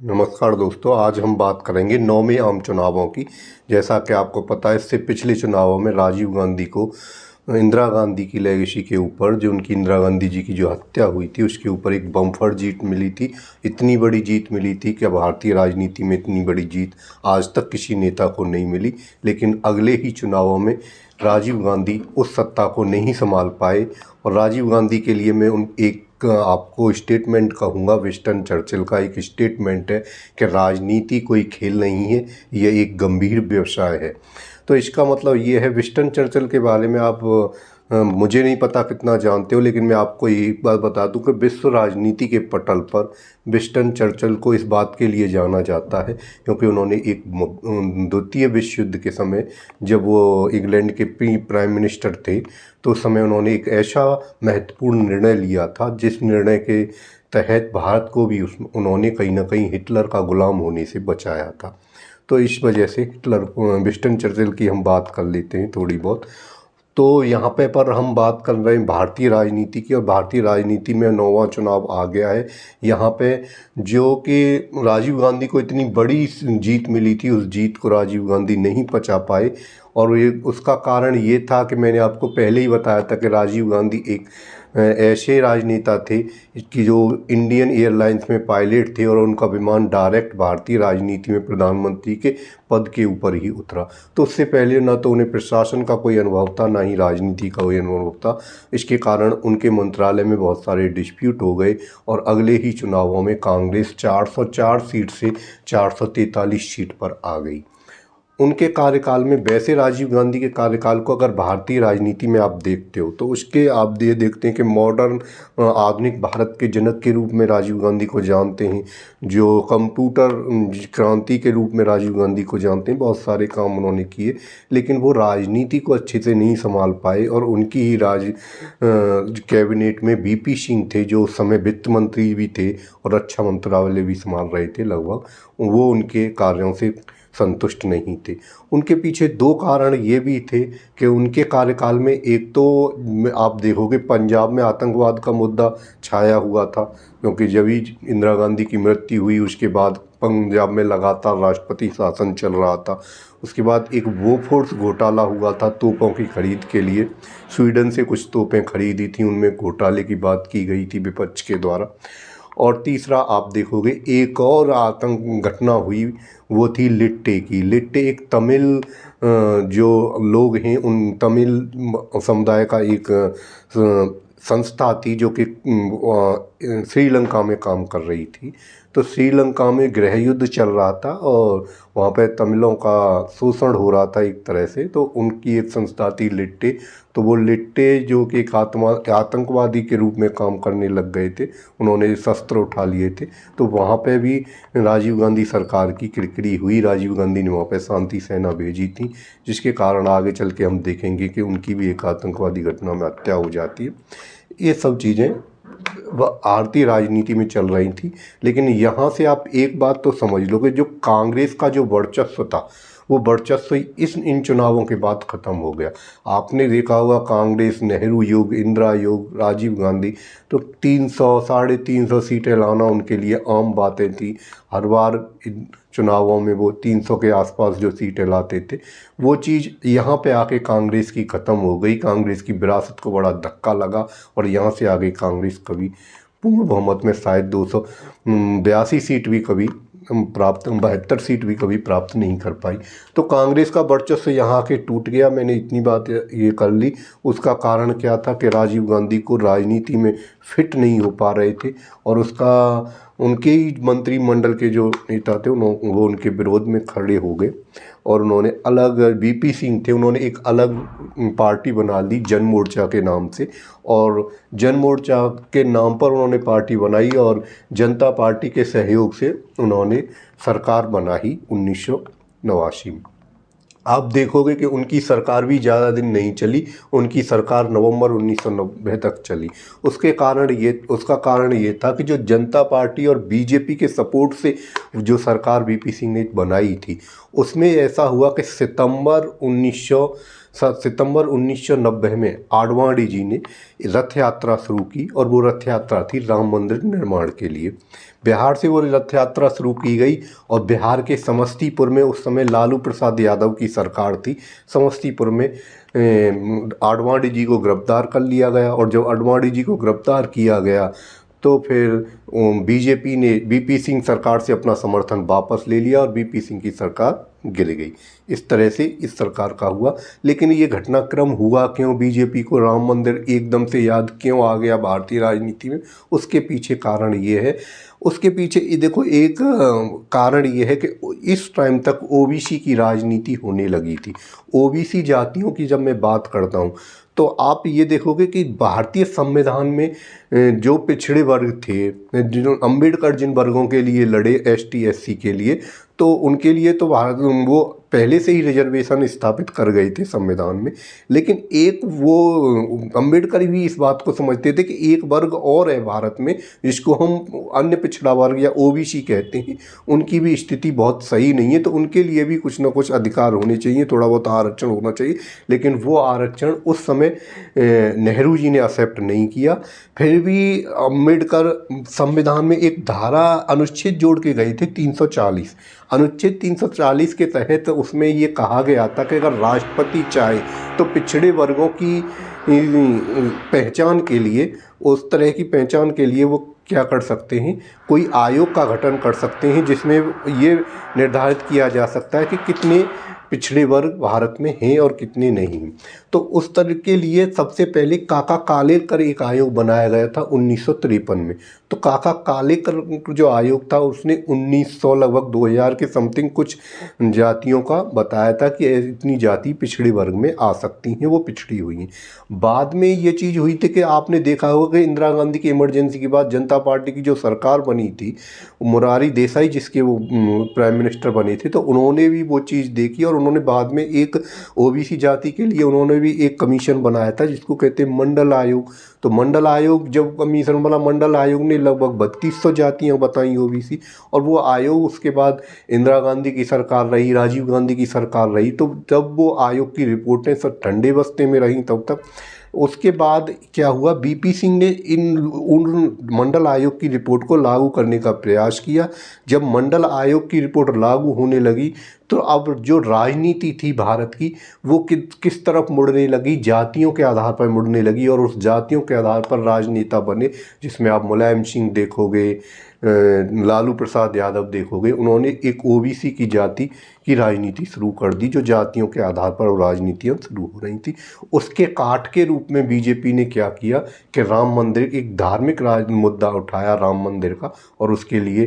नमस्कार दोस्तों, आज हम बात करेंगे 9वें आम चुनावों की। जैसा कि आपको पता है, इससे पिछले चुनावों में राजीव गांधी को इंदिरा गांधी की लेगेसी के ऊपर, जो उनकी इंदिरा गांधी जी की जो हत्या हुई थी, उसके ऊपर एक बम्पर जीत मिली थी। इतनी बड़ी जीत मिली थी कि भारतीय राजनीति में इतनी बड़ी जीत आज तक किसी नेता को नहीं मिली। लेकिन अगले ही चुनावों में राजीव गांधी उस सत्ता को नहीं संभाल पाए और राजीव गांधी के लिए मैं एक आपको स्टेटमेंट कहूँगा, विंस्टन चर्चिल का एक स्टेटमेंट है कि राजनीति कोई खेल नहीं है, यह एक गंभीर व्यवसाय है। तो इसका मतलब ये है, विंस्टन चर्चिल के बारे में आप मुझे नहीं पता कितना जानते हो, लेकिन मैं आपको एक बात बता दूं कि विश्व राजनीति के पटल पर विंस्टन चर्चिल को इस बात के लिए जाना जाता है क्योंकि उन्होंने एक द्वितीय विश्व युद्ध के समय, जब वो इंग्लैंड के प्राइम मिनिस्टर थे, तो उस समय उन्होंने एक ऐसा महत्वपूर्ण निर्णय लिया था जिस निर्णय के तहत भारत को भी उन्होंने कहीं ना कहीं हिटलर का गुलाम होने से बचाया था। तो इस वजह से विंस्टन चर्चिल की हम बात कर लेते हैं थोड़ी बहुत। तो यहाँ पे पर हम बात कर रहे हैं भारतीय राजनीति की, और भारतीय राजनीति में 9वां चुनाव आ गया है। यहाँ पे जो कि राजीव गांधी को इतनी बड़ी जीत मिली थी, उस जीत को राजीव गांधी नहीं पचा पाए। और ये उसका कारण ये था कि मैंने आपको पहले ही बताया था कि राजीव गांधी एक ऐसे राजनेता थे कि जो इंडियन एयरलाइंस में पायलट थे और उनका विमान डायरेक्ट भारतीय राजनीति में प्रधानमंत्री के पद के ऊपर ही उतरा। तो उससे पहले ना तो उन्हें प्रशासन का कोई अनुभव था, ना ही राजनीति का कोई अनुभव था। इसके कारण उनके मंत्रालय में बहुत सारे डिस्प्यूट हो गए और अगले ही चुनावों में कांग्रेस 404 सीट से 443 सीट पर आ गई। उनके कार्यकाल में, वैसे राजीव गांधी के कार्यकाल को अगर भारतीय राजनीति में आप देखते हो तो उसके आप ये देखते हैं कि मॉडर्न आधुनिक भारत के जनक के रूप में राजीव गांधी को जानते हैं, जो कंप्यूटर क्रांति के रूप में राजीव गांधी को जानते हैं। बहुत सारे काम उन्होंने किए, लेकिन वो राजनीति को अच्छे से नहीं संभाल पाए। और उनकी ही कैबिनेट में वीपी सिंह थे, जो उस समय वित्त मंत्री भी थे और रक्षा मंत्रालय भी संभाल रहे थे लगभग। वो उनके कार्यों से संतुष्ट नहीं थे। उनके पीछे दो कारण ये भी थे कि उनके कार्यकाल में, एक तो आप देखोगे पंजाब में आतंकवाद का मुद्दा छाया हुआ था, क्योंकि जब ही इंदिरा गांधी की मृत्यु हुई उसके बाद पंजाब में लगातार राष्ट्रपति शासन चल रहा था। उसके बाद एक बोफोर्स घोटाला हुआ था तोपों की खरीद के लिए। स्वीडन से कुछ तोपें खरीदी थी, उनमें घोटाले की बात की गई थी विपक्ष के द्वारा। और तीसरा आप देखोगे, एक और आतंक घटना हुई, वो थी लिट्टे की। लिट्टे एक तमिल जो लोग हैं, उन तमिल समुदाय का एक संस्था थी जो कि श्रीलंका में काम कर रही थी। तो श्रीलंका में गृह युद्ध चल रहा था और वहाँ पे तमिलों का शोषण हो रहा था एक तरह से। तो उनकी एक संस्था थी लिट्टे। तो वो लिट्टे जो कि एक आतंकवादी के रूप में काम करने लग गए थे, उन्होंने शस्त्र उठा लिए थे। तो वहाँ पे भी राजीव गांधी सरकार की किरकिरी हुई। राजीव गांधी ने वहाँ पे शांति सेना भेजी थी, जिसके कारण आगे चल के हम देखेंगे कि उनकी भी एक आतंकवादी घटना में हत्या हो जाती है। ये सब चीज़ें भारतीय राजनीति में चल रही थी। लेकिन यहाँ से आप एक बात तो समझ लो कि जो कांग्रेस का जो वर्चस्व था, वो वर्चस्व इन चुनावों के बाद ख़त्म हो गया। आपने देखा होगा, कांग्रेस, नेहरू युग, इंदिरा युग, राजीव गांधी, तो 300 350 सीटें लाना उनके लिए आम बातें थी। हर बार चुनावों में वो 300 के आसपास जो सीटें लाते थे, वो चीज़ यहाँ पे आके कांग्रेस की ख़त्म हो गई। कांग्रेस की विरासत को बड़ा धक्का लगा और यहाँ से आगे कांग्रेस कभी पूर्ण बहुमत में शायद 282 सीट भी कभी प्राप्त, 72 सीट भी कभी प्राप्त नहीं कर पाई। तो कांग्रेस का वर्चस्व यहाँ के टूट गया। मैंने इतनी बात ये कर ली। उसका कारण क्या था कि राजीव गांधी को राजनीति में फिट नहीं हो पा रहे थे और उनके ही मंत्रिमंडल के जो नेता थे वो उनके विरोध में खड़े हो गए और उन्होंने अलग, वीपी सिंह थे, उन्होंने एक अलग पार्टी बना ली जन मोर्चा के नाम से। और जन मोर्चा के नाम पर उन्होंने पार्टी बनाई और जनता पार्टी के सहयोग से उन्होंने सरकार बनाई 1989 में। आप देखोगे कि उनकी सरकार भी ज़्यादा दिन नहीं चली। उनकी सरकार नवंबर 1990 तक चली। उसका कारण ये था कि जो जनता पार्टी और बीजेपी के सपोर्ट से जो सरकार वीपी सिंह ने बनाई थी, उसमें ऐसा हुआ कि सितंबर सितंबर 1990 में आडवाणी जी ने रथ यात्रा शुरू की और वो रथ यात्रा थी राम मंदिर निर्माण के लिए। बिहार से वो रथ यात्रा शुरू की गई और बिहार के समस्तीपुर में उस समय लालू प्रसाद यादव की सरकार थी। समस्तीपुर में आडवाणी जी को गिरफ्तार कर लिया गया और जब आडवाणी जी को गिरफ्तार किया गया तो फिर बीजेपी ने वीपी सिंह सरकार से अपना समर्थन वापस ले लिया और वीपी सिंह की सरकार गिर गई। इस तरह से इस सरकार का हुआ। लेकिन ये घटनाक्रम हुआ क्यों, बीजेपी को राम मंदिर एकदम से याद क्यों आ गया भारतीय राजनीति में, उसके पीछे कारण ये है। उसके पीछे ये देखो एक कारण ये है कि इस टाइम तक ओबीसी की राजनीति होने लगी थी। ओबीसी जातियों की जब मैं बात करता हूँ तो आप ये देखोगे कि भारतीय संविधान में जो पिछड़े वर्ग थे, जिन्होंने अम्बेडकर जिन वर्गों के लिए लड़े, एसटी एससी के लिए, तो उनके लिए तो भारत वो पहले से ही रिजर्वेशन स्थापित कर गए थे संविधान में। लेकिन एक वो अम्बेडकर भी इस बात को समझते थे कि एक वर्ग और है भारत में जिसको हम अन्य पिछड़ा वर्ग या ओबीसी कहते हैं, उनकी भी स्थिति बहुत सही नहीं है, तो उनके लिए भी कुछ ना कुछ अधिकार होने चाहिए, थोड़ा बहुत आरक्षण होना चाहिए। लेकिन वो आरक्षण उस समय नेहरू जी ने एक्सेप्ट नहीं किया। फिर भी अम्बेडकर संविधान में एक धारा अनुच्छेद जोड़ के गए थे 340। अनुच्छेद 340 के तहत उसमें ये कहा गया था कि अगर राष्ट्रपति चाहे तो पिछड़े वर्गों की पहचान के लिए, उस तरह की पहचान के लिए वो क्या कर सकते हैं, कोई आयोग का गठन कर सकते हैं जिसमें ये निर्धारित किया जा सकता है कि कितने पिछड़े वर्ग भारत में हैं और कितने नहीं। तो उस तरह के लिए सबसे पहले काका कालेलकर एक आयोग बनाया गया था 1953 में। तो काका कालेलकर जो आयोग था उसने 1900 लगभग 2000 के समथिंग कुछ जातियों का बताया था कि इतनी जाति पिछड़े वर्ग में आ सकती हैं, वो पिछड़ी हुई हैं। बाद में ये चीज़ हुई थी कि आपने देखा होगा कि इंदिरा गांधी की इमरजेंसी के बाद जनता पार्टी की जो सरकार बनी थी, मोरारी देसाई जिसके वो प्राइम मिनिस्टर बने थे, तो उन्होंने भी वो चीज़ देखी और उन्होंने बाद में एक ओबीसी जाति के लिए उन्होंने भी एक कमीशन बनाया था जिसको कहते हैं मंडल आयोग। तो मंडल आयोग जब कमीशन बना, मंडल आयोग ने लगभग 3200 जातियाँ बताई ओबीसी, और वो आयोग उसके बाद इंदिरा गांधी की सरकार रही, राजीव गांधी की सरकार रही, तो जब वो आयोग की रिपोर्टें सब ठंडे बस्ते में रहीं तब तक। उसके बाद क्या हुआ, वीपी सिंह ने उन मंडल आयोग की रिपोर्ट को लागू करने का प्रयास किया। जब मंडल आयोग की रिपोर्ट लागू होने लगी तो अब जो राजनीति थी भारत की वो किस तरफ मुड़ने लगी, जातियों के आधार पर मुड़ने लगी, और उस जातियों के आधार पर राजनेता बने जिसमें आप मुलायम सिंह देखोगे, लालू प्रसाद यादव देखोगे। उन्होंने एक ओबीसी की जाति की राजनीति शुरू कर दी, जो जातियों के आधार पर राजनीतियाँ शुरू हो रही थी। उसके काट के रूप में बीजेपी ने क्या किया कि राम मंदिर, एक धार्मिक मुद्दा उठाया राम मंदिर का, और उसके लिए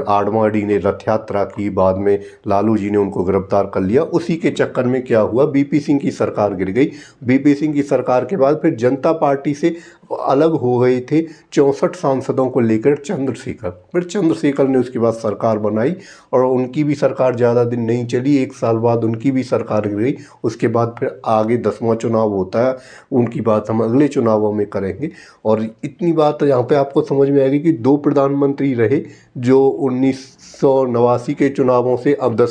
आडवाणी ने रथ यात्रा की। बाद में लालू जी ने उनको गिरफ्तार कर लिया। उसी के चक्कर में क्या हुआ, वीपी सिंह की सरकार गिर गई। वीपी सिंह की सरकार के बाद फिर जनता पार्टी से अलग हो गए थे 64 सांसदों को लेकर चंद्रशेखर। फिर चंद्रशेखर ने उसके बाद सरकार बनाई और उनकी भी सरकार ज़्यादा दिन नहीं चली, 1 साल बाद उनकी भी सरकार गिर गई। उसके बाद फिर आगे 10वां चुनाव होता है, उनकी बात हम अगले चुनावों में करेंगे। और इतनी बात यहाँ पे आपको समझ में आएगी कि 2 प्रधानमंत्री रहे जो 1989 के चुनावों से अब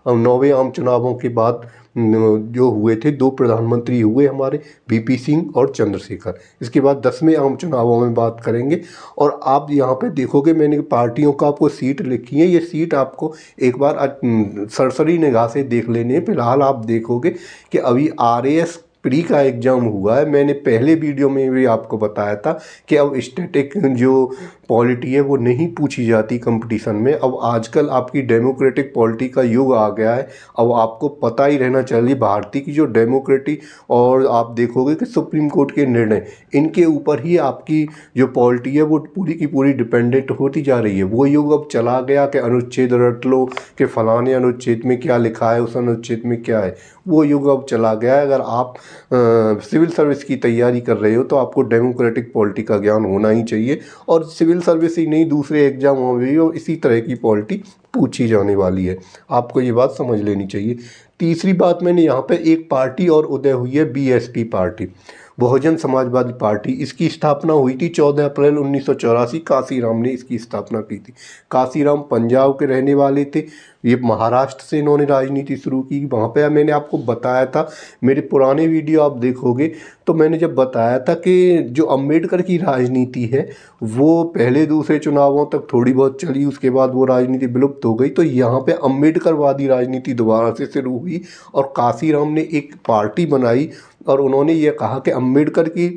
9वें आम चुनावों के बाद जो हुए थे, 2 प्रधानमंत्री हुए हमारे, वीपी सिंह और चंद्रशेखर। इसके बाद 10वें आम चुनावों में बात करेंगे। और आप यहाँ पे देखोगे मैंने पार्टियों का आपको सीट लिखी है, ये सीट आपको एक बार सरसरी निगाह से देख लेने। फिलहाल आप देखोगे कि अभी RAS प्री का एग्ज़ाम हुआ है। मैंने पहले वीडियो में भी आपको बताया था कि अब स्टैटिक जो पॉलिटी है वो नहीं पूछी जाती कंपटीशन में। अब आजकल आपकी डेमोक्रेटिक पॉलिटी का युग आ गया है। अब आपको पता ही रहना चाहिए भारतीय की जो डेमोक्रेटिक, और आप देखोगे कि सुप्रीम कोर्ट के निर्णय, इनके ऊपर ही आपकी जो पॉलिटी है वो पूरी की पूरी डिपेंडेंट होती जा रही है। वो युग अब चला गया कि अनुच्छेद रट लो कि फलाने अनुच्छेद में क्या लिखा है, उस अनुच्छेद में क्या है, वो युग अब चला गया है। अगर आप सिविल सर्विस की तैयारी कर रहे हो तो आपको डेमोक्रेटिक पॉलिटी का ज्ञान होना ही चाहिए, और सिविल सर्विस ही नहीं दूसरे एग्जामों में भी और इसी तरह की पॉलिटी पूछी जाने वाली है। आपको ये बात समझ लेनी चाहिए। तीसरी बात, मैंने यहाँ पे एक पार्टी और उदय हुई है, BSP party. Bahujan Samajwadi party, इसकी स्थापना हुई थी 14 अप्रैल 1984। काशीराम ने इसकी स्थापना की थी। काशीराम पंजाब के रहने वाले थे। ये महाराष्ट्र से इन्होंने राजनीति शुरू की। वहाँ पे मैंने आपको बताया था, मेरे पुराने वीडियो आप देखोगे तो मैंने जब बताया था कि जो अम्बेडकर की राजनीति है वो पहले दूसरे चुनावों तक थोड़ी बहुत चली, उसके बाद वो राजनीति विलुप्त हो गई। तो यहाँ पे अम्बेडकरवादी राजनीति दोबारा से शुरू हुई और काशीराम ने एक पार्टी बनाई और उन्होंने ये कहा कि अम्बेडकर की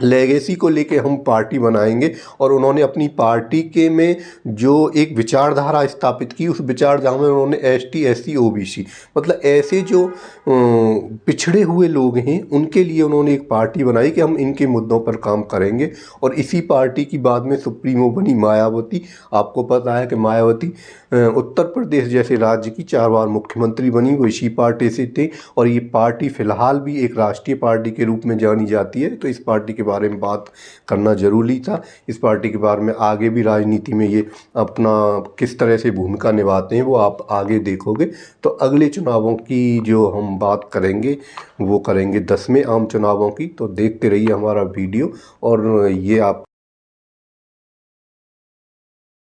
लेगेसी को लेके हम पार्टी बनाएंगे। और उन्होंने अपनी पार्टी के में जो एक विचारधारा स्थापित की, उस विचारधारा में उन्होंने एसटी, एससी, ओबीसी मतलब ऐसे जो पिछड़े हुए लोग हैं उनके लिए उन्होंने एक पार्टी बनाई कि हम इनके मुद्दों पर काम करेंगे। और इसी पार्टी की बाद में सुप्रीमो बनी मायावती। आपको पता है कि मायावती उत्तर प्रदेश जैसे राज्य की 4 बार मुख्यमंत्री बनी, वो इसी पार्टी से थे। और ये पार्टी फ़िलहाल भी एक राष्ट्रीय पार्टी के रूप में जानी जाती है। तो इस पार्टी के बारे में बात करना ज़रूरी था। इस पार्टी के बारे में आगे भी राजनीति में ये अपना किस तरह से भूमिका निभाते हैं वो आप आगे देखोगे। तो अगले चुनावों की जो हम बात करेंगे वो करेंगे 10वें आम चुनावों की। तो देखते रहिए हमारा वीडियो और ये आप